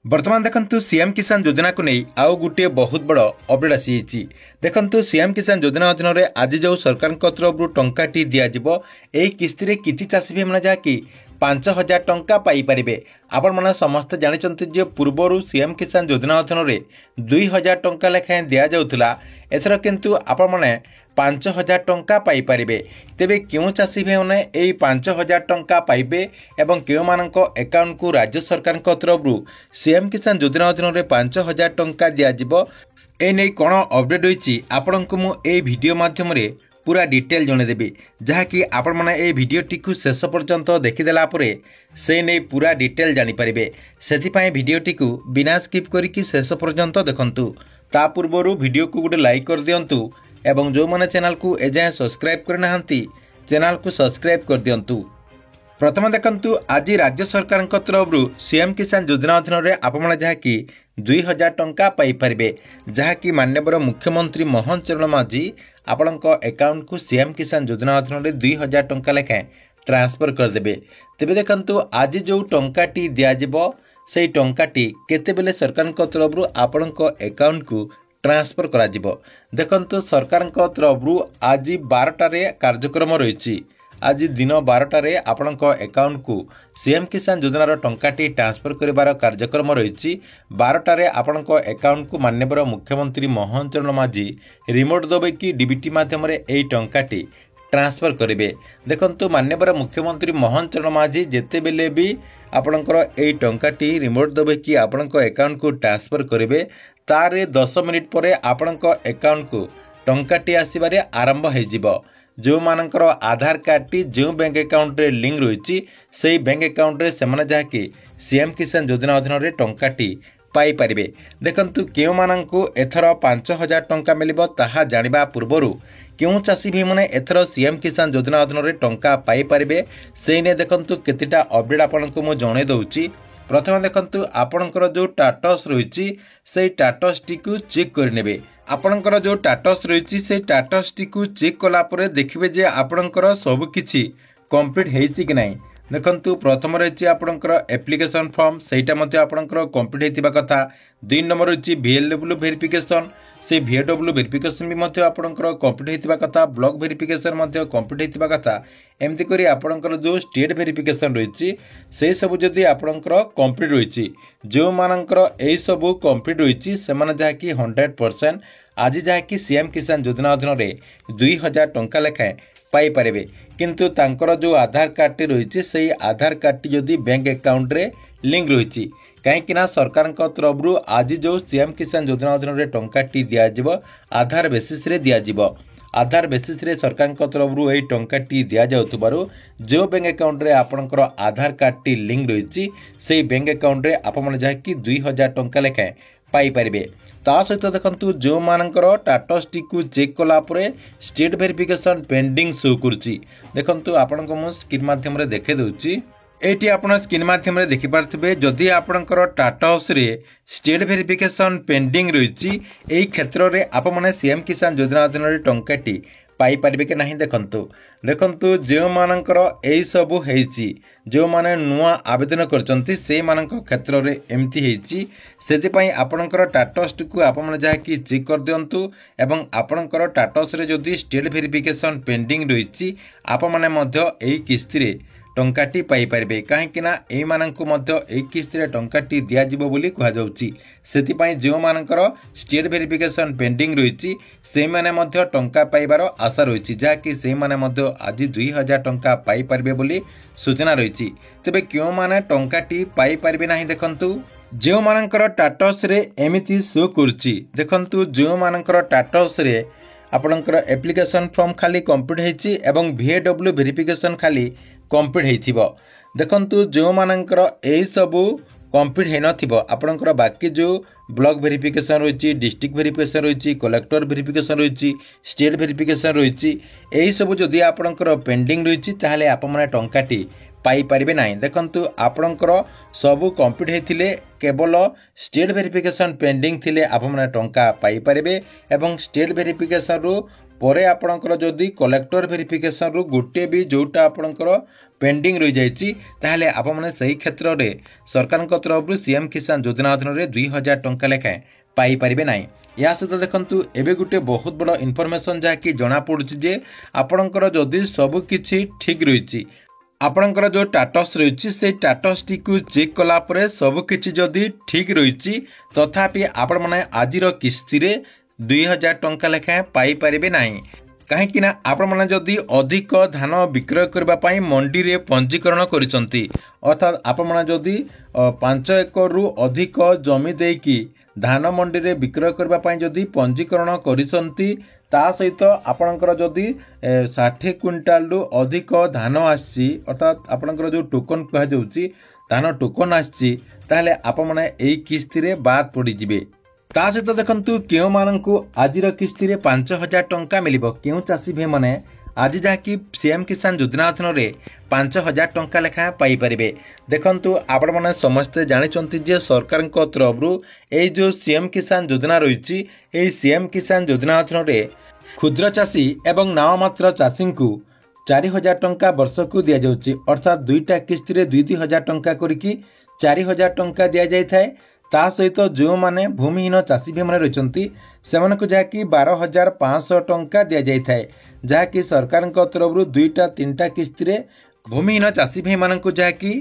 बर्तमान देखंतु सीएम किसान योजना को नहीं आउ गोटे बहुत बड़ अपडेट आसी देखंतु सीएम किसान योजना अधीन में आज जो सरकार तरफ टंकाटी दिज्व यही किस्ती किसी चाषी भाई मैंने जहाँकि 5,000 टंका पाइपर आपण मैंने समस्ते जानते पूर्वर सीएम किसान योजना अधीन में 2,000 टंका लेखाएं दि जाऊला एथर किंतु आपण मैंने 5,000 टंका पाइपर तेबे क्यों चाषी भाई मैंने यही 5,000 टंका पाइबे एवं क्यों मानक अकाउंट को राज्य सरकार तरफ सीएम किसान योजना अधीन में 5,000 टंका दिज्व एने कौन अपडेट होती आपण को मुझे वीडियो माध्यम पूरा डिटेल जनईदेवी जहाँकि आपण मैंने ये भिडटी को शेष पर्यंत देखीदेला से नहीं पूरा डिटेल जानीपारे से भिडटी को बिना स्किप करके शेष पर्यंत देखंतु ता पूर्व वीडियो को गोटे लाइक कर दिंतु एवं जो मैंने चैनल को एजाएं सब्सक्राइब करना चैनल को सब्सक्राइब कर दिंतु। प्रथम देखंतु आज राज्य सरकार तरफ सीएम किसान योजना अधीन में आपण जहाँकि 2,000 टंका पाइपर जहाँकि माननीय मुख्यमंत्री मोहन चरण माझी आपण अकाउंट को सीएम किसान योजना अधीन में 2,000 टंका लेखाएं ट्रांसफर करदे। तेबे देखंतु आज जो टंकाटी दिज्व से टंकाटी केतेबेले सरकार तरफ आपण अकाउंट को ट्रांसफर करा जिवो। देखंतु सरकार तरफ आज 12टारे कार्यक्रम रही आज दिन 12टारे आपण अकाउंट को सीएम किसान योजनार टंकाटी ट्रांसफर करिवार कार्यक्रम रही 12टारे आपण अकाउंट को माननीय मुख्यमंत्री मोहन चरण माझी रिमोट दबेकी डीबीटी माध्यम यही टंकाटी ट्रांसफर करेंगे। देखंतु माननीय मुख्यमंत्री मोहन चरण माझी जेतेबेले भी आपणकर यही टंकाटी रिमोट दबेकी आपण अकाउंट को ट्रांसफर करेंगे तारे 10 मिनिट पर आपण अकाउंट को टंकाटी आसबारे आरंभ हो जो मानकर आधार कार्डटी जो बैंक अकाउंट रे लिंक रही से बैंक अकाउंट रे सेमाने जहाँकि सीएम किसान योजना अधीन में टंकाटी पाइपर। देखंतु क्यों मानकु एथर 5,000 टंका मिलिबो ताहा जानिबा पूर्वरु क्यों चाषी भाई मैंने एथर सीएम किसान योजना अधीन में टंका पाइपर से ने देखंतु केतिटा अपडेट आपको मुझे जणे दउची। प्रथम देखंतु आपणकर जो स्टाटस रही से स्टाटस टी को चेक करने आपणकर जो स्टाटस रही से स्टाटस टी को चेक कलापर देखिए जे आपणकर सबकिछि कंप्लीट होईछि कि नहीं। देखंतु प्रथम रही आपणकर एप्लिकेशन फॉर्म सेटा मते आपणकर कंप्लीट होइतिबा कथा। 2 नंबर रही VLW वेरिफिकेशन से VLW वेरिफिकेशन भी मते आपणकर कंप्लीट होइतिबा कथा। ब्लॉक वेरिफिकेशन मते कंप्लीट होइतिबा कथा। एमती करी आपणकर जो स्टेट वेरिफिकेशन रही से सब जदि आपणकर कंप्लीट रही जो मानकर एई सब कंप्लीट रही से माने जहाँकि 100% आज जहाँकि सीएम किसान योजना अधीन में 2,000 टंका लेखाएं पाइपर किंतु तांकर जो आधार कार्डटी रही से आधार कार्डटी जदि बैंक अकाउंट रे लिंक रही कहीं सरकार तरफ आज जो सीएम किसान योजना अधीन में टंकाटी दिज्व आधार बेसिस रे दिज्व आधार बेसिस रे सरकार तरफ यही टंकाटी दि जाउथबारु जो बैंक अकाउंट रे आपणकर आधार कार्डटी लिंक रही से बैंक अकाउंट रे आपण जहाँकि 2,000 टंका लेखाएं पाइपर। ता सहित देखंतु जो मानकर स्टाटस टी को चेक कलापर स्टेट वेरिफिकेशन पेंडिंग शो करुच्ची। देखंतु आपनको मु स्क्रीन माध्यम रे देखे दउची एटी आपण स्क्रीन माध्यम रे देखि पारथिबे जदि आपणकर स्टाटस रे स्टेट वेरिफिकेशन पेंडिंग रही एई क्षेत्र रे आप माने सीएम किसान योजना अधीन रे टंकाटी पाई पारिबे कि नहीं। देखंतु जो मानकर एई सब हेची जो माने नुआ आवेदन करचंती से मानक क्षेत्र रे एमती हेची सेति पई आपणकर स्टाटस को आप माने जहाँकि चेक कर दियंतु एवं आपणकर स्टाटस रे जदि स्टेट वेरिफिकेशन पेंडिंग रही आप माने मध्य एई किस्ती रे टंकाटी पाइपर कहीं एई मानकु मध्य एक किस्ती टंकाटी दिज्व बोली कहुच्छी से जो मानकर स्टेट वेरिफिकेशन पेंडिंग रही से माने मध्य टंका पाइबार आशा रही जहाँकि से माने मध्य आज 2,000 टंका पाइपर बोली सूचना रही। तेबे क्यों माने टंकाटी पाइपर नहीं देखंतु जो मानकर स्टाटस रे एमिति शो करुच्ची। देखंतु जो मानकर स्टाटस रे आपणकर एप्लिकेशन फॉर्म खाली कंप्लीट होईची एवं VLW वेरिफिकेशन खाली कंप्लीट हो। देखंतु जो मानकर एई सबू कंप्लीट है नथिबो आपणकर बाकी जो ब्लॉक वेरिफिकेशन रही डिस्ट्रिक्ट वेरिफिकेशन रही कलेक्टर वेरिफिकेशन रही स्टेट वेरिफिकेशन रही एई सबू जदि आपणकर पेंडिंग रही ताहले आप माने टंकाटी पाइपारे ना। देखु आपणकर सबू कंप्लीट होते केवल स्टेट वेरिफिकेशन पेंडिंग थिले आपने टंका पाइपारे एवं स्टेट वेरिफिकेशन रु परे आपणकर जदि कलेक्टर वेरिफिकेशन रु गोटे भी जोटा आपणकर पेंडिंग रही जाइए ताहले आपने सही क्षेत्र में सरकार तरफ सीएम किसान योजना अधीन 2000 टंका लेखाएं पाइपारे ना। या सहित देखु एवं गोटे बहुत बड़ इनफॉरमेशन जहाँकि जना पड़ुछि जे आपणकर जदि सबकिछि ठीक रही आपणकर जो स्टाटस रही से स्टाटस टी को चेक कला परे सबकिछि जदि ठीक रही तथापि आपण माने आजिर किस्ती रे 2000 टंका लेखाएं पाइपारे ना। कहीं आपण मैंने जदि अधिक धान विक्रय करने मंडी रे पंजीकरण करिसंती अर्थात आपण मैंने जदि 5 एकर रु अधिक जमी देकी धान मंडी रे विक्रय करने जदि पंजीकरण करिसंती ता सहित आपणकर जदि 60 क्विंटाल रु अधिक धान आसी अर्थात आपणकर जो टोकन कह जाउची धान टोकन आसी ताहले आपण मैंने एई किस्ती रे बाद पड़ी जिवे। ता सहित देखंतु केउ माननकु आजिर किस्ती रे 5000 टंका मिलिबो केउ चासी भे माने आज जहाँकि सीएम किसान योजना अधीन 5000 टंका लेखा पाइपारे। देखंतु आपण माने समस्ते जानिचंती जे सरकार तरफ ए जो सीएम किसान योजना रही ए सीएम किसान योजना अधीन क्षुद्र चाषी एवं नाममात्र चाषी को 4000 टंका वर्ष को दि जाउची अर्थात दुईटा किस्ती रे 2000 टंका करिकी 4000 टंका दि जाय थाए। ता सहित जो माने भूमिहीन चाषी भी मैंने रही से जहाँकि 12500 टंका दि जाए जहाँकि सरकार तरफ दुईटा तीनटा किस्ती रे भूमिहीन चाषी भाई मानक जहाँकि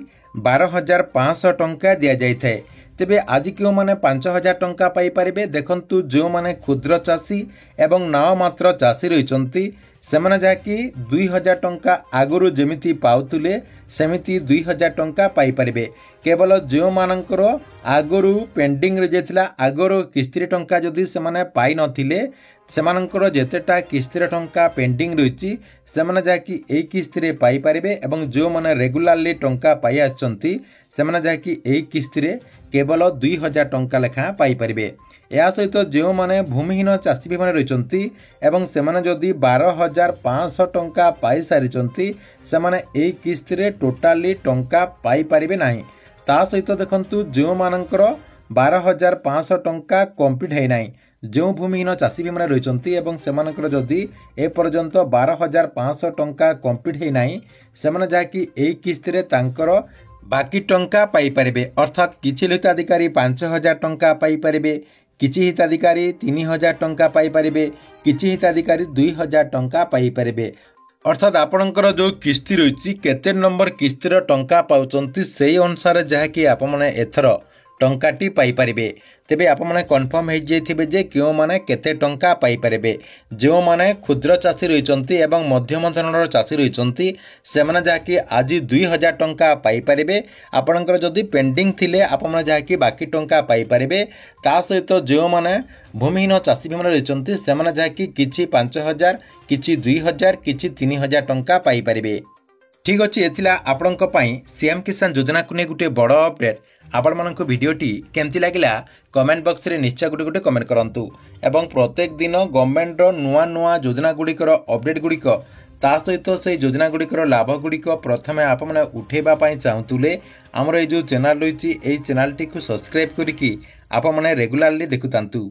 12500 टंका दि जाए। तेबे आज क्यों माने 5000 टंका पाइपारे देखंतु जो माने क्षुद्र चाषी एवं नाममात्र चाषी रही से जहाँकि 2000 टंका आगुरी जमिति पाउतुले सेमिति 2000 टंका पाइपारे। केवल जो मानकर आगुरी पेंडिंग रे जेथिला आगुरी किस्ती टंका जदि से माने पाई नथिले सेमानकर जेतेटा किस्ती टंका पेंडिंग रही से जहाँकि ए किस्ती रे पाई पारिबे एवं जो माने रेगुलारली टंका पाई आछंती से जहाँकि ए किस्ती रे केवल 2000 टंका लेखा पाई पारिबे। या सहित जो माने भूमिहीन चाषी भी माने रहिचंती एवं से माने जदि 12500 टंका पाई सारिचंती से माने ए किस्ती रे टोटाली टंका पाई पारिबे नाही। ता सहित देखंतु जो मानकर 12500 टंका कंप्लीट है नाही जो भूमिहीन चाषी भी माने रहिचंती एवं सेमानकर जदि ए पर्यंत 12500 टंका कंप्लीट है नाही सेमाने जाकी ए किस्ती रे तांकर बाकी टंका पाई पारिबे अर्थात किछि हिताधिकारी 5000 टंका पाई पारिबे किछि हिताधिकारी 3000 टंका पाई पारिबे किछि हिताधिकारी 2000 टंका पाई पारिबे। अर्थात आपणकर जो किस्ती रही केते नंबर किस्तीर टंका पाउचंती सेही अनुसार जहाँकि आपने एथर टंकाटी पाइपारे। तेबे आपने कन्फर्म हो जाइथिबे जे क्यों माने केते टंका पाइपारे। जो माने क्षुद्र चाषी रहिचंती एवं मध्यम धरणर चाषी रहिचंती सेमाने जाकी आज 2000 टंका पाइपारे। आपणकर जदि पेंडिंग थिले आपने जाकी बाकी टंका पाइपारे। ता सहित जो माने भूमिहीन चाषी भी माने रहिचंती सेमाने जाकी किछि 5000 किछि 2000 किछि 3000 टंका पाइपारे। ठीक अच्छे एथिला आपणक पई सीएम किसान योजना को नहीं गोटे बड़ अपडेट। आपण मानक भिडियोटी केमती लागिला कमेंट बॉक्स रे निश्चय गोटे गोटे कमेंट करंतु एवं प्रत्येक दिन गवर्नमेंट रो नुआ नुआ योजना गुड़िकर अपडेट गुड़िक ता सहित से योजना गुड़िकर लाभ गुड़िक प्रथमे आप माने उठेबा पई चाहतुले हमर ए जो चैनल रही चैनल टी को सब्सक्राइब करिकी आप माने रेगुलरली देखुतांतु।